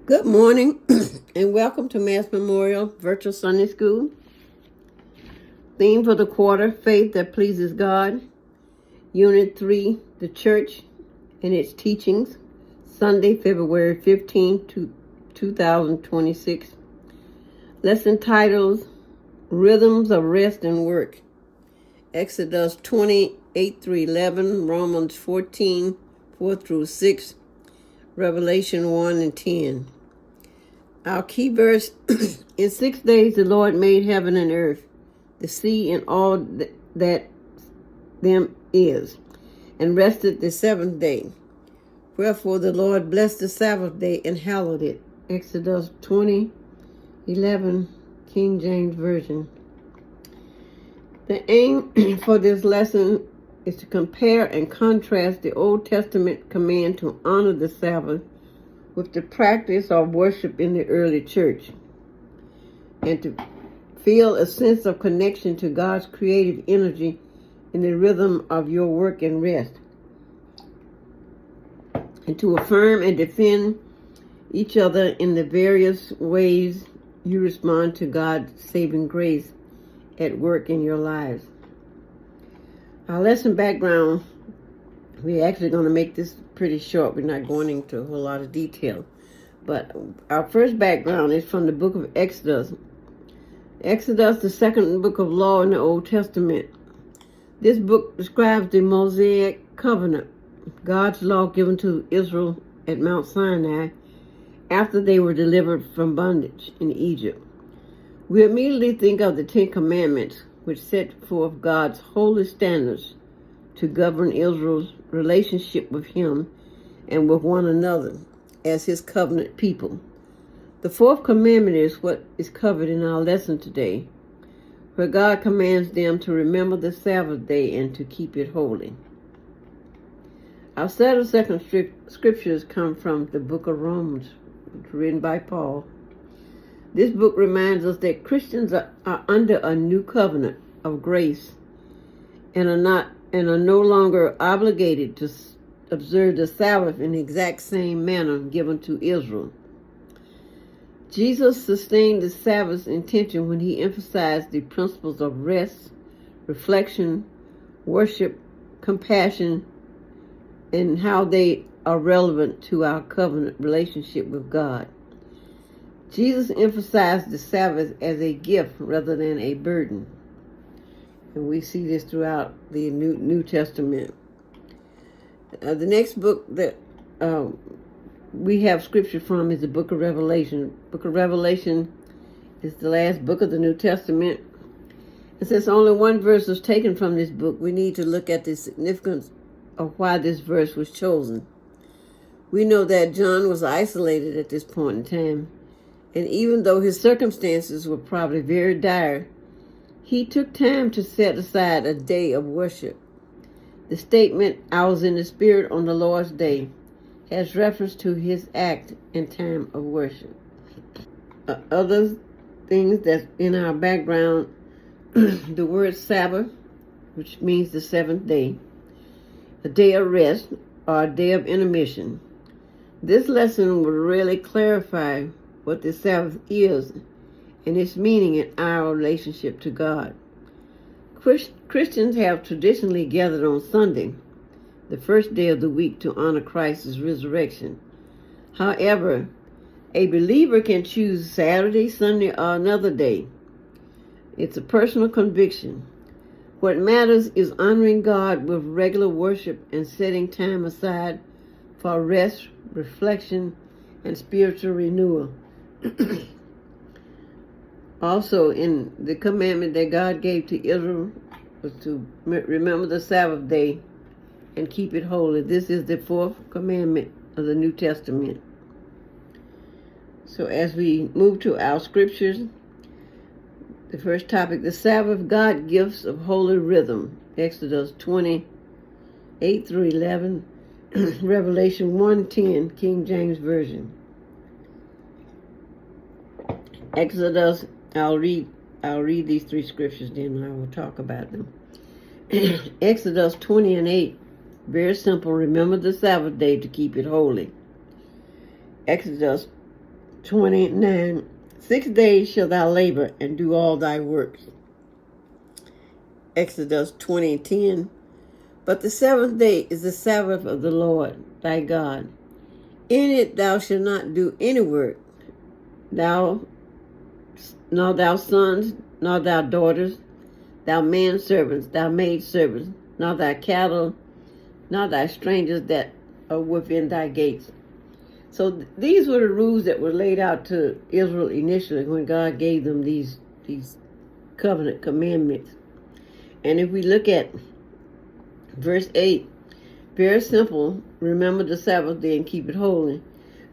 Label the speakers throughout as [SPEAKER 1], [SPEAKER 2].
[SPEAKER 1] Good morning and welcome to Mass Memorial Virtual Sunday School. Theme for the quarter, Faith that Pleases God. Unit 3, The Church and Its Teachings. Sunday, February 15, 2026. Lesson titles, Rhythms of Rest and Work. Exodus 28 through 11, Romans 14, 4 through 6, Revelation 1 and 10. Our key verse, in 6 days the Lord made heaven and earth, the sea and all that them is, and rested the seventh day. Wherefore the Lord blessed the Sabbath day and hallowed it. Exodus 20:11, King James Version. The aim for this lesson is to compare and contrast the Old Testament command to honor the Sabbath with the practice of worship in the early church, and to feel a sense of connection to God's creative energy in the rhythm of your work and rest, and to affirm and defend each other in the various ways you respond to God's saving grace at work in your lives. Our lesson background, we're actually going to make this pretty short. We're not going into a whole lot of detail. But our first background is from the book of Exodus. Exodus, the second book of law in the Old Testament. This book describes the Mosaic covenant, God's law given to Israel at Mount Sinai after they were delivered from bondage in Egypt. We immediately think of the Ten Commandments, which set forth God's holy standards to govern Israel's relationship with Him and with one another as His covenant people. The fourth commandment is what is covered in our lesson today, where God commands them to remember the Sabbath day and to keep it holy. Our set of second scriptures come from the book of Romans, written by Paul. This book reminds us that Christians are under a new covenant of grace and are no longer obligated to observe the Sabbath in the exact same manner given to Israel. Jesus sustained the Sabbath's intention when He emphasized the principles of rest, reflection, worship, compassion, and how they are relevant to our covenant relationship with God. Jesus emphasized the Sabbath as a gift rather than a burden. And we see this throughout the New Testament. The next book that we have scripture from is the book of Revelation. Book of Revelation is the last book of the New Testament. And since only one verse was taken from this book, we need to look at the significance of why this verse was chosen. We know that John was isolated at this point in time, and even though his circumstances were probably very dire, he took time to set aside a day of worship. The statement, "I was in the Spirit on the Lord's day," has reference to his act and time of worship. Other things that's in our background, the word Sabbath, which means the seventh day, a day of rest, or a day of intermission. This lesson will really clarify what the Sabbath is and its meaning in our relationship to God. Christians have traditionally gathered on Sunday, the first day of the week, to honor Christ's resurrection. However, a believer can choose Saturday, Sunday, or another day. It's a personal conviction. What matters is honoring God with regular worship and setting time aside for rest, reflection, and spiritual renewal. Also, in the commandment that God gave to Israel was to remember the Sabbath day and keep it holy. This is the fourth commandment of the New Testament. So as we move to our scriptures, the first topic, the Sabbath, God gifts of holy rhythm. Exodus 28 through 11, Revelation 1:10, King James Version. Exodus, I'll read these three scriptures, then I will talk about them. Exodus 20:8, very simple. Remember the Sabbath day to keep it holy. Exodus 29. 6 days shalt thou labor and do all thy works. Exodus 20:10. But the seventh day is the Sabbath of the Lord thy God. In it thou shalt not do any work, thou, nor thy sons, nor thy daughters, thy manservants, thy maidservants, nor thy cattle, nor thy strangers that are within thy gates. So these were the rules that were laid out to Israel initially when God gave them these covenant commandments. And if we look at verse 8, very simple, remember the Sabbath day and keep it holy.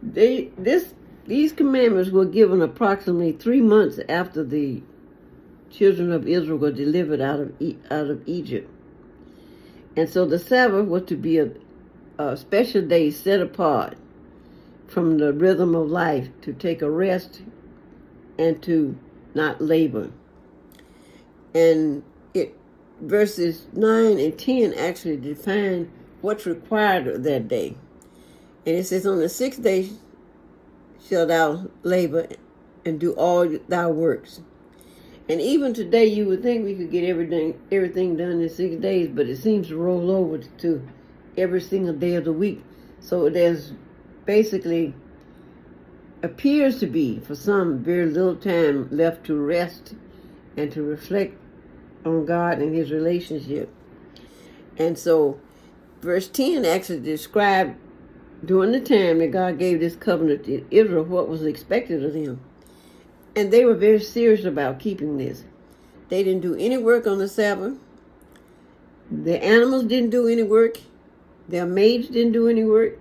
[SPEAKER 1] These commandments were given approximately 3 months after the children of Israel were delivered out of Egypt. And so the Sabbath was to be a special day set apart from the rhythm of life, to take a rest and to not labor. And verses 9 and 10 actually define what's required of that day. And it says, on the 6th day shalt thou labor and do all thy works. And even today you would think we could get everything done in 6 days, but it seems to roll over to every single day of the week. So there's basically appears to be, for some, very little time left to rest and to reflect on God and his relationship. And so verse 10 actually described during the time that God gave this covenant to Israel what was expected of them. And they were very serious about keeping this. They didn't do any work on the Sabbath. The animals didn't do any work. Their maids didn't do any work.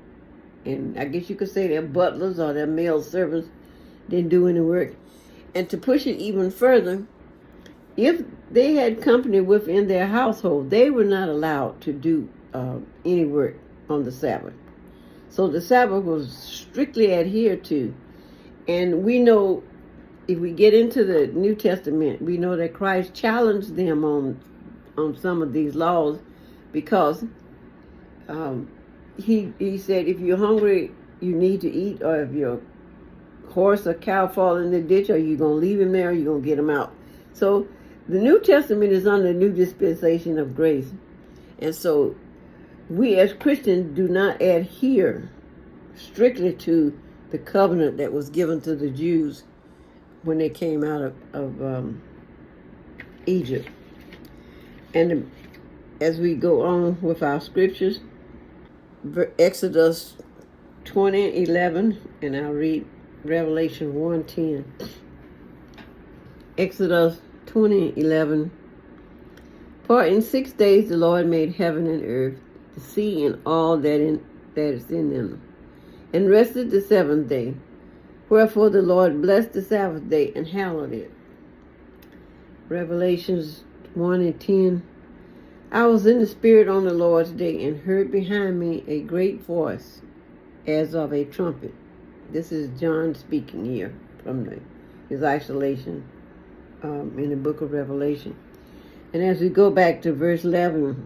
[SPEAKER 1] And I guess you could say their butlers or their male servants didn't do any work. And to push it even further, if they had company within their household, they were not allowed to do any work on the Sabbath. So the Sabbath was strictly adhered to. And we know, if we get into the New Testament, we know that Christ challenged them on some of these laws, because he said, if you're hungry, you need to eat, or if your horse or cow fall in the ditch, are you going to leave him there, or are you going to get him out? So the New Testament is under the new dispensation of grace. And so we as Christians do not adhere strictly to the covenant that was given to the Jews when they came out of Egypt. And as we go on with our scriptures, Exodus 20:11, and I'll read Revelation 1:10. Exodus 20:11. For in 6 days the Lord made heaven and earth, the sea and all that is in them, and rested the seventh day. Wherefore the Lord blessed the Sabbath day and hallowed it. Revelations 1:10. I was in the Spirit on the Lord's day, and heard behind me a great voice as of a trumpet. This is John speaking here from his isolation in the book of Revelation. And as we go back to verse 11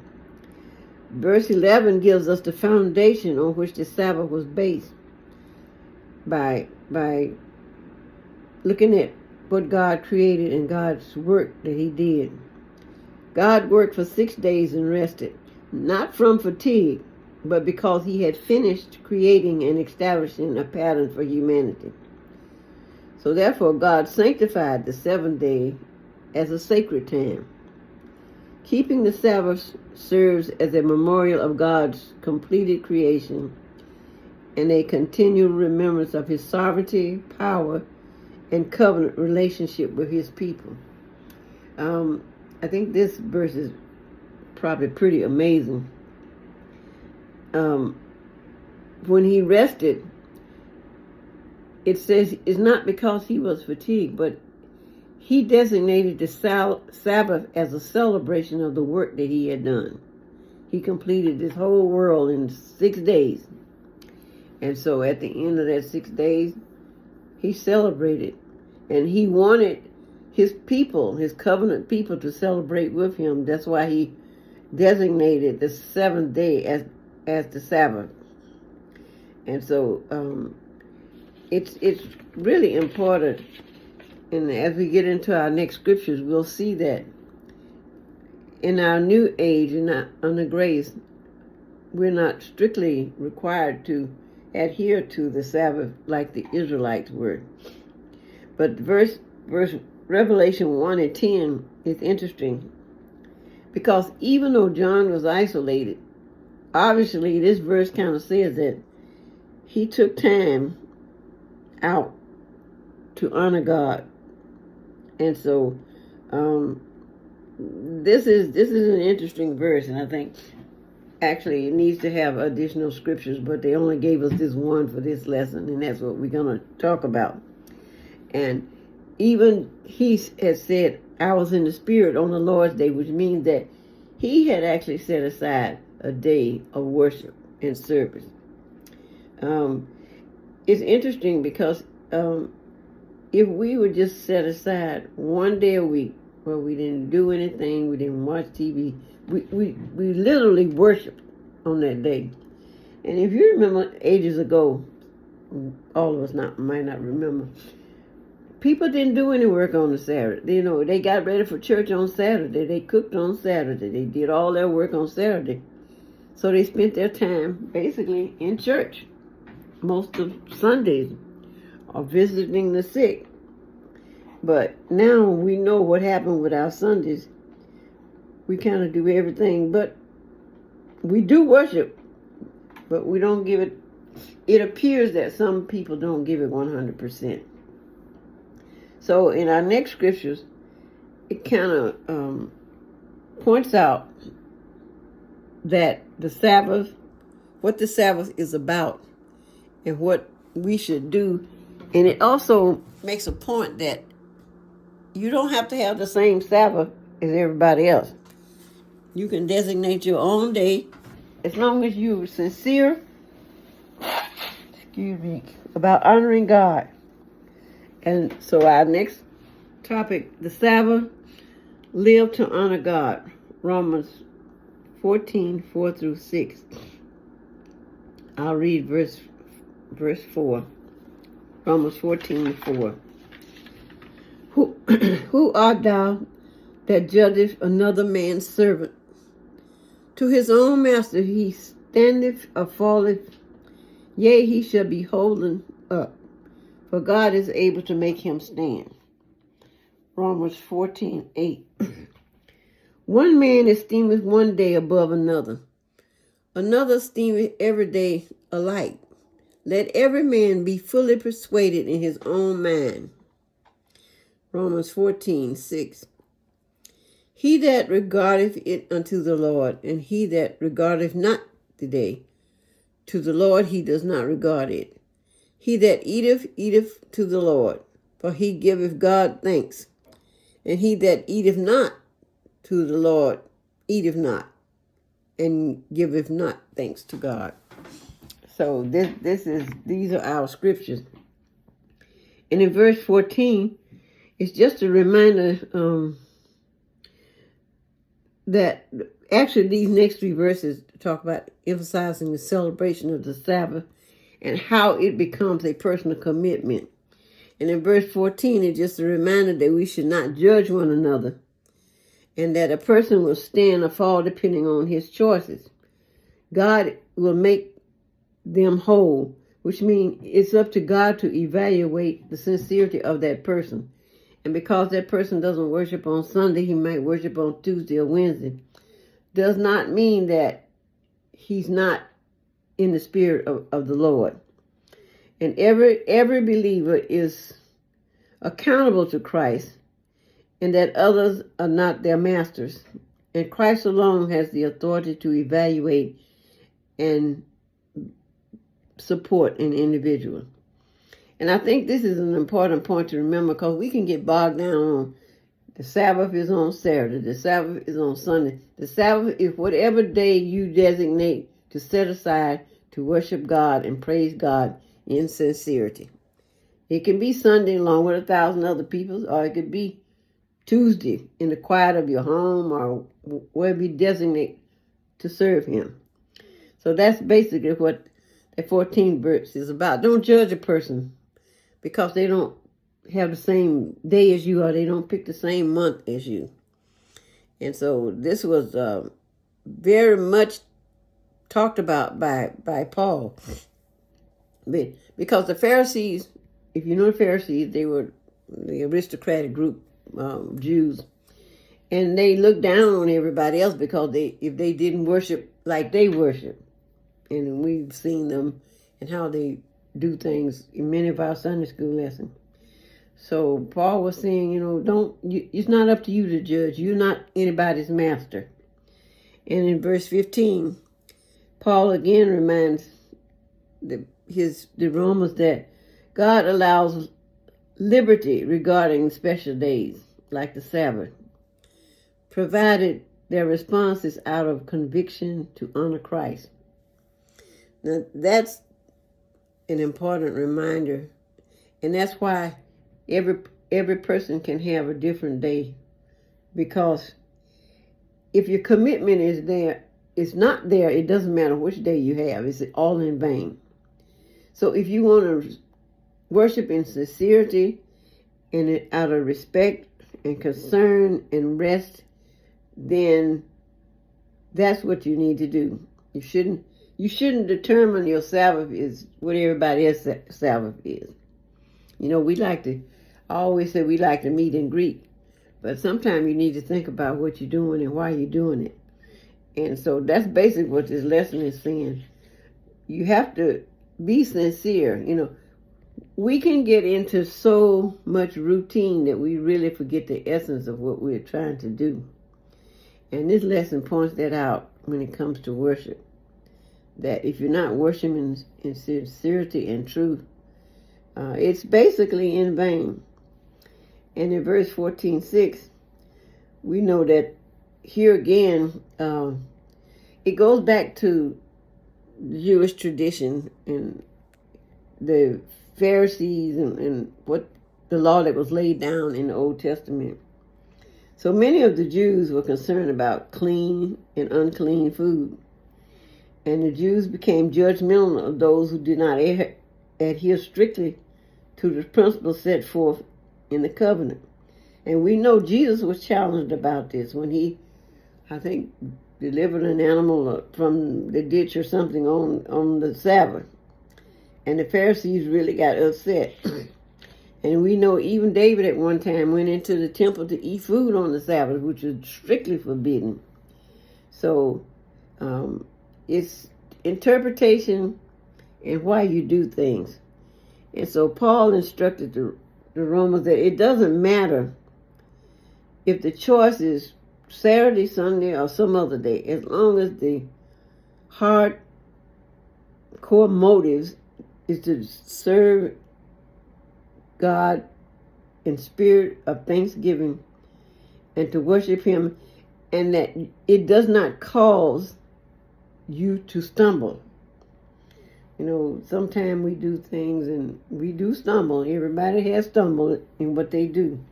[SPEAKER 1] gives us the foundation on which the Sabbath was based by looking at what God created and God's work that he did. God worked for 6 days and rested, not from fatigue, but because he had finished creating and establishing a pattern for humanity. So therefore God sanctified the seventh day as a sacred time. Keeping the Sabbath serves as a memorial of God's completed creation and a continual remembrance of his sovereignty, power, and covenant relationship with his people. I think this verse is probably pretty amazing. When he rested, it says it's not because he was fatigued, but he designated the Sabbath as a celebration of the work that he had done. He completed this whole world in 6 days. And so at the end of that 6 days, he celebrated. And he wanted his people, his covenant people, to celebrate with him. That's why he designated the seventh day as the Sabbath. And so it's really important. And as we get into our next scriptures, we'll see that in our new age and under grace, we're not strictly required to adhere to the Sabbath like the Israelites were. But verse Revelation 1 and 10 is interesting, because even though John was isolated, obviously this verse kind of says that he took time out to honor God. And so this is an interesting verse, and I think actually it needs to have additional scriptures, but they only gave us this one for this lesson, and that's what we're going to talk about. And even he had said, I was in the Spirit on the Lord's Day, which means that he had actually set aside a day of worship and service. It's interesting because if we would just set aside one day a week where we didn't do anything, we didn't watch TV, we literally worshiped on that day. And if you remember ages ago, all of us might not remember, people didn't do any work on the Saturday. They got ready for church on Saturday. They cooked on Saturday. They did all their work on Saturday. So they spent their time basically in church most of Sundays or visiting the sick. But now we know what happened with our Sundays. We kind of do everything, but we do worship, but we don't give it. It appears that some people don't give it 100%. So in our next scriptures, it kind of points out that the Sabbath, what the Sabbath is about, and what we should do. And it also makes a point that you don't have to have the same Sabbath as everybody else. You can designate your own day as long as you're sincere, about honoring God. And so our next topic, the Sabbath, live to honor God. Romans 14, 4 through 6. I'll read verse 4. Romans 14, 4. Who art thou that judgest another man's servant? To his own master he standeth or falleth, yea, he shall be holden up, for God is able to make him stand. Romans 14, 8. One man esteemeth one day above another, another esteemeth every day alike. Let every man be fully persuaded in his own mind. Romans 14, 6. He that regardeth it unto the Lord, and he that regardeth not the day, to the Lord he does not regard it. He that eateth, eateth to the Lord, for he giveth God thanks. And he that eateth not to the Lord, eateth not, and giveth not thanks to God. So these are our scriptures. And in verse 14, it's just a reminder that actually these next three verses talk about emphasizing the celebration of the Sabbath and how it becomes a personal commitment. And in verse 14, it's just a reminder that we should not judge one another, and that a person will stand or fall depending on his choices. God will make them whole, which means it's up to God to evaluate the sincerity of that person. And because that person doesn't worship on Sunday, he might worship on Tuesday or Wednesday. Does not mean that he's not in the spirit of the Lord. And every believer is accountable to Christ, and that others are not their masters. And Christ alone has the authority to evaluate and support an individual. And I think this is an important point to remember, because we can get bogged down on the Sabbath is on Saturday, the Sabbath is on Sunday. The Sabbath is whatever day you designate to set aside to worship God and praise God in sincerity. It can be Sunday along with 1,000 other people, or it could be Tuesday in the quiet of your home, or wherever you designate to serve him. So that's basically what that 14th verse is about. Don't judge a person because they don't have the same day as you, or they don't pick the same month as you. And so this was very much talked about by Paul. Because the Pharisees, if you know the Pharisees, they were the aristocratic group, Jews. And they looked down on everybody else because if they didn't worship like they worship. And we've seen them and how they do things in many of our Sunday school lessons. So Paul was saying, it's not up to you to judge. You're not anybody's master. And in verse 15, Paul again reminds the Romans that God allows liberty regarding special days, like the Sabbath, provided their response is out of conviction to honor Christ. Now, that's an important reminder, and that's why every person can have a different day, because if your commitment is there, it's not there, it doesn't matter which day you have. It's all in vain. So if you want to worship in sincerity and out of respect and concern and rest, then that's what you need to do. You shouldn't determine your Sabbath is what everybody else's Sabbath is. I always say we like to meet and greet, but sometimes you need to think about what you're doing and why you're doing it. And so that's basically what this lesson is saying. You have to be sincere. We can get into so much routine that we really forget the essence of what we're trying to do. And this lesson points that out when it comes to worship. That if you're not worshiping in sincerity and truth, it's basically in vain. And in verse 14:6, we know that here again, it goes back to Jewish tradition and the Pharisees and what the law that was laid down in the Old Testament. So many of the Jews were concerned about clean and unclean food. And the Jews became judgmental of those who did not adhere strictly to the principles set forth in the covenant. And we know Jesus was challenged about this when he, I think, delivered an animal from the ditch or something on the Sabbath. And the Pharisees really got upset. And we know even David at one time went into the temple to eat food on the Sabbath, which was strictly forbidden. So it's interpretation and why you do things. And so Paul instructed the Romans that it doesn't matter if the choice is Saturday, Sunday, or some other day, as long as the heart core motives is to serve God in spirit of thanksgiving and to worship him, and that it does not cause you to stumble. Sometimes we do things and we do stumble. Everybody has stumbled in what they do.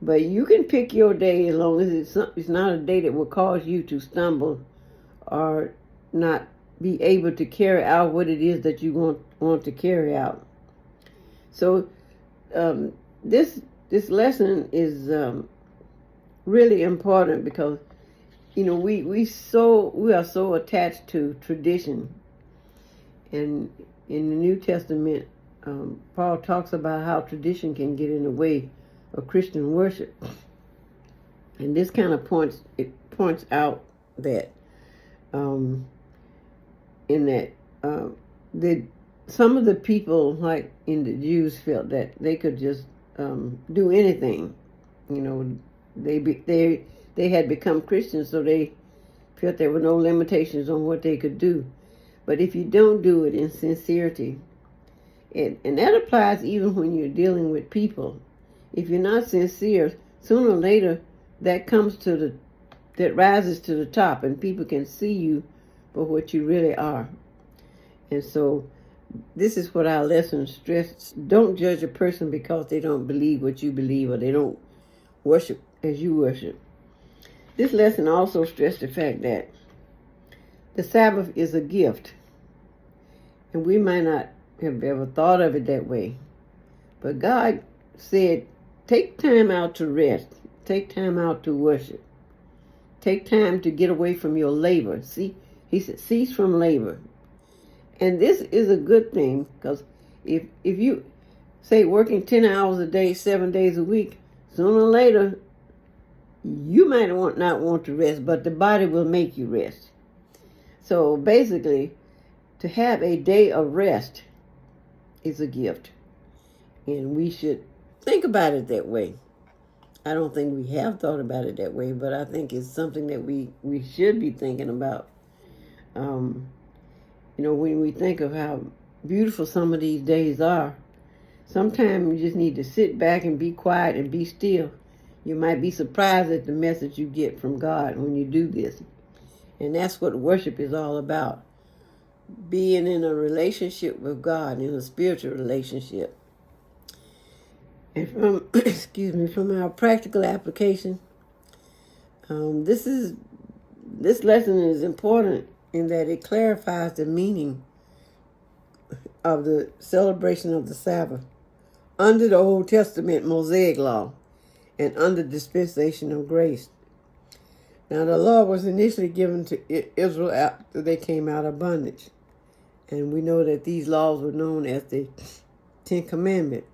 [SPEAKER 1] But you can pick your day as long as it's not a day that will cause you to stumble or not be able to carry out what it is that you want to carry out. So this lesson is really important because we are so attached to tradition. And in the New Testament, Paul talks about how tradition can get in the way of Christian worship. And this kind of points out that some of the people, like in the Jews, felt that they could just do anything. They had become Christians, so they felt there were no limitations on what they could do. But if you don't do it in sincerity, and that applies even when you're dealing with people, if you're not sincere, sooner or later that rises to the top, and people can see you for what you really are. And so this is what our lesson stress. Don't judge a person because they don't believe what you believe or they don't worship as you worship. This lesson also stressed the fact that the Sabbath is a gift. And we might not have ever thought of it that way. But God said, take time out to rest. Take time out to worship. Take time to get away from your labor. See, he said, cease from labor. And this is a good thing, because if you say working 10 hours a day, 7 days a week, sooner or later, you might not want to rest, but the body will make you rest. So basically, to have a day of rest is a gift. And we should think about it that way. I don't think we have thought about it that way, but I think it's something that we should be thinking about. When we think of how beautiful some of these days are, sometimes you just need to sit back and be quiet and be still. You might be surprised at the message you get from God when you do this. And that's what worship is all about. Being in a relationship with God, in a spiritual relationship. And from our practical application, this lesson is important in that it clarifies the meaning of the celebration of the Sabbath under the Old Testament Mosaic law and under dispensation of grace. Now, the law was initially given to Israel after they came out of bondage. And we know that these laws were known as the Ten Commandments.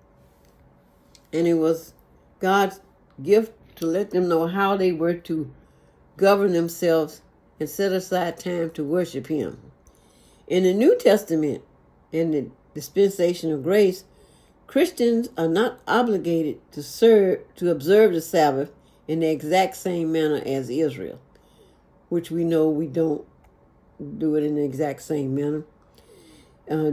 [SPEAKER 1] And it was God's gift to let them know how they were to govern themselves and set aside time to worship Him. In the New Testament, in the dispensation of grace, Christians are not obligated to observe the Sabbath in the exact same manner as Israel, which we know we don't do it in the exact same manner.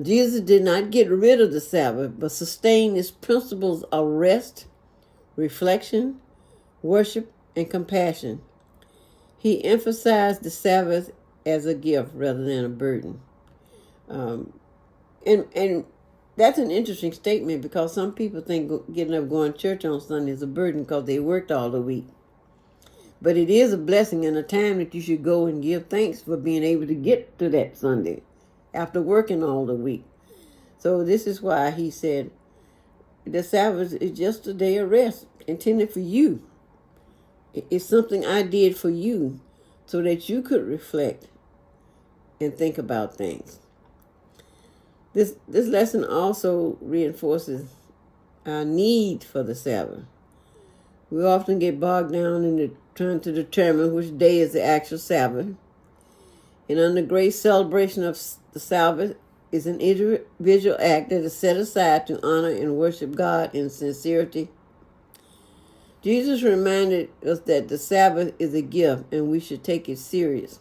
[SPEAKER 1] Jesus did not get rid of the Sabbath, but sustained its principles of rest, reflection, worship, and compassion. He emphasized the Sabbath as a gift rather than a burden. And that's an interesting statement, because some people think getting up going to church on Sunday is a burden because they worked all the week. But it is a blessing and a time that you should go and give thanks for being able to get to that Sunday after working all the week. So this is why he said the Sabbath is just a day of rest intended for you. It's something I did for you so that you could reflect and think about things. This lesson also reinforces our need for the Sabbath. We often get bogged down in trying to determine which day is the actual Sabbath. And under great celebration of the Sabbath is an individual act that is set aside to honor and worship God in sincerity. Jesus reminded us that the Sabbath is a gift and we should take it serious.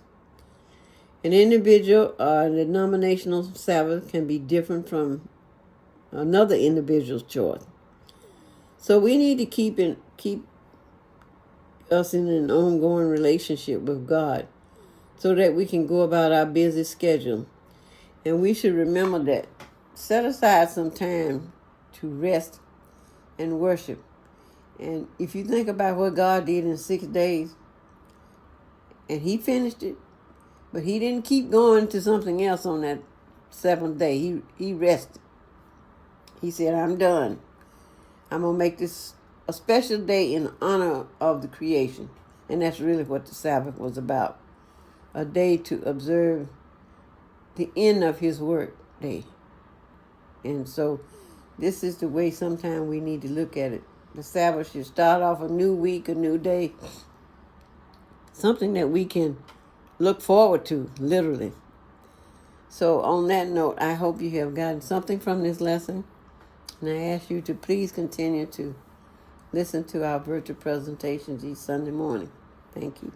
[SPEAKER 1] An individual or denominational Sabbath can be different from another individual's choice. So we need to keep us in an ongoing relationship with God so that we can go about our busy schedule. And we should remember that. Set aside some time to rest and worship. And if you think about what God did in 6 days, and He finished it, but He didn't keep going to something else on that 7th day. He rested. He said, I'm done. I'm going to make this a special day in honor of the creation. And that's really what the Sabbath was about. A day to observe the end of His work day. And so this is the way sometimes we need to look at it. The Sabbath should start off a new week, a new day. Something that we can look forward to, literally. So on that note, I hope you have gotten something from this lesson. And I ask you to please continue to listen to our virtual presentations each Sunday morning. Thank you.